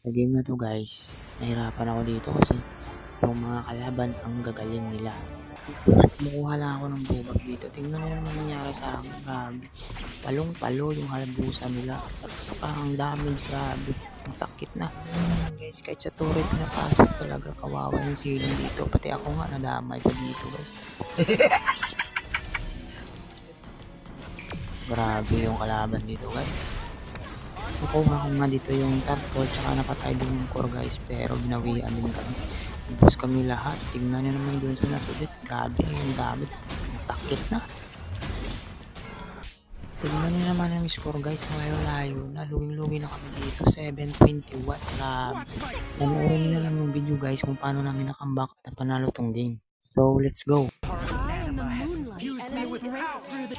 Sa game na 'to guys, nahirapan ako dito kasi yung mga kalaban ang gagaling nila. Kumukuha lang ako ng bubag dito. Tingnan mo naman nangyari sa akin, grabe. Palong-palo yung halabusan nila at saka ang damage, grabe. Ang sakit na. Guys, kahit sa turret napasok talaga, kawawa yung ceiling dito. Pati ako nga nadamay pa dito guys. Grabe yung kalaban dito guys. Nakuha ko nga dito yung turtle tsaka napatay din yung core guys, pero binawian din kami. Ubus kami lahat. Tingnan nyo naman dun sa natubit. Grabe yung damage. Masakit na. Tingnan nyo naman yung score guys. Malayo-layo na. Luging-lugi na kami dito. 721. Grabe. Panoorin nyo na lang yung video guys kung paano namin nakambak at panalo tong game. So let's go. Fly in the moonlight and then break through the